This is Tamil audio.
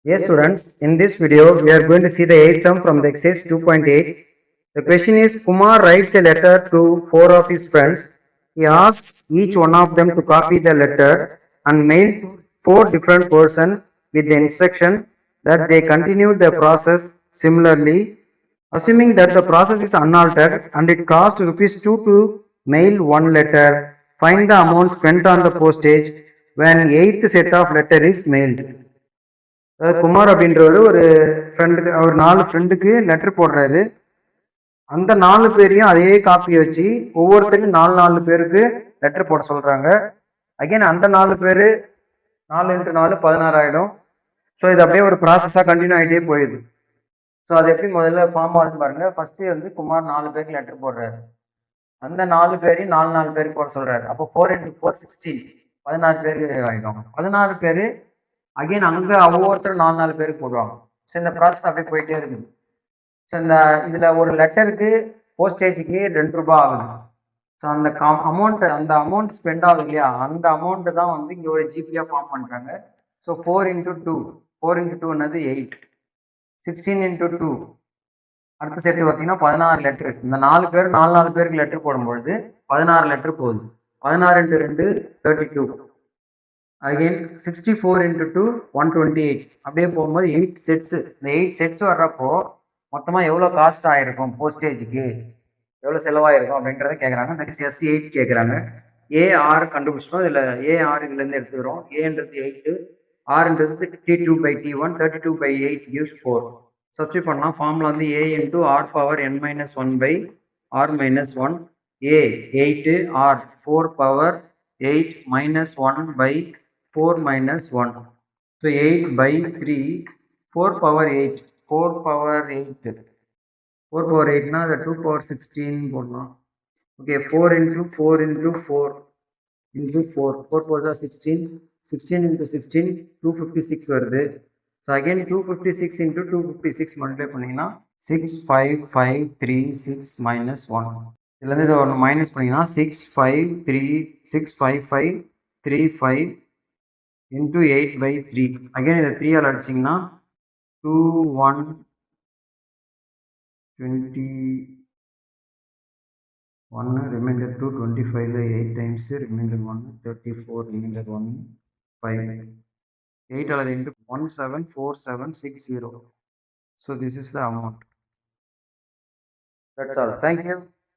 Yes, students, in this video, we are going to see the 8th sum from the exercise 2.8. The question is Kumar writes a letter to four of his friends. He asks each one of them to copy the letter and mail to four different persons with the instruction that they continue the process similarly. Assuming that the process is unaltered and it costs rupees 2 to mail one letter, find the amount spent on the postage when 8th set of letter is mailed. அதாவது குமார் அப்படின்றவர் ஒரு ஃப்ரெண்டுக்கு அவர் 4 ஃப்ரெண்டுக்கு லெட்டர் போடுறாரு. அந்த 4 பேரையும் அதே காப்பியை வச்சு ஒவ்வொருத்தருக்கும் 4 பேருக்கு லெட்டர் போட சொல்றாங்க. அகைன் அந்த 4 பேர் 4 × 4 16 ஆயிடும். ஸோ இது அப்படியே ஒரு ப்ராசஸாக கண்டினியூ ஆகிட்டே போயிடுது. ஸோ அது எப்படி முதல்ல ஃபார்ம் ஆகுது பாருங்க. ஃபர்ஸ்ட் வந்து குமார் 4 பேருக்கு லெட்டர் போடுறாரு. அந்த 4 பேரையும் 4 பேருக்கு போட சொல்றாரு. அப்போ 4 × 4 16 16 பேருக்கு ஆகிடும். 16 பேர் அகைன் அங்கே ஒவ்வொருத்தரும் 4 பேருக்கு போடுவாங்க. ஸோ இந்த ப்ராசஸ் அப்படியே போயிட்டே இருக்குது. ஸோ இந்த இதில் ஒரு லெட்டருக்கு போஸ்டேஜுக்கு 2 ரூபாய் ஆகுது. ஸோ அந்த அமௌண்ட் ஸ்பெண்ட் ஆகுது இல்லையா, அந்த அமௌண்ட்டு தான் வந்து இங்கே ஒரு ஜிபியாக ஃபார்ம் பண்ணுறாங்க. ஸோ 4 × 2 4 × 2 என்னது 8, 16 × 2 அடுத்த செட்டு பார்த்தீங்கன்னா 16 லெட்டர். இந்த 4 பேர் 4 பேருக்கு லெட்டர் போடும்பொழுது 16 லெட்டர் போகுது. 16 × 2 32. அகெயின் 64 × 2 128. அப்படியே போகும்போது 8 செட்ஸு. இந்த 8 செட்ஸ் வர்றப்போ மொத்தமாக எவ்வளோ காஸ்ட் ஆகிருக்கும், போஸ்டேஜுக்கு எவ்வளோ செலவாயிருக்கும் அப்படின்றத கேட்குறாங்க. தட் இஸ் S8 கேட்குறாங்க. ஏஆர் கண்டுபிடிச்சிட்டோம். இதில் ஏஆர் இதுலேருந்து எடுத்துக்கிறோம். ஏன்றது 8, ஆர்ன்றது T2/T1, 32/8 gives 4. சப்ஸ்டியூட் பண்ணலாம். ஃபார்முலா வந்து A × R⁻n−1/R−1. A 8, R 4/8 -1/4 -1. So 8/3 4/8 4/8 the 2/16 போடலாம். ஓகே 4 × 4 × 4 × 4 4 4 16 16 × 16 256 வருது. ஸோ அகெயின் 256 × 256 மல்டிப்ளை பண்ணிங்கன்னா 65536 -1. இதுலேருந்து இதை ஒன்று மைனஸ் பண்ணிங்கன்னா 65535 × 8/3. அகைன் இதை 3 ஆல் அடிச்சிங்கன்னா 21 ரிமைண்டர் 225 8 டைம்ஸ் ரிமைண்டர் 1 34 ரிமைண்டர் 1 5 8 அல்லது into 174760. So this is the amount. That's all. Thank you.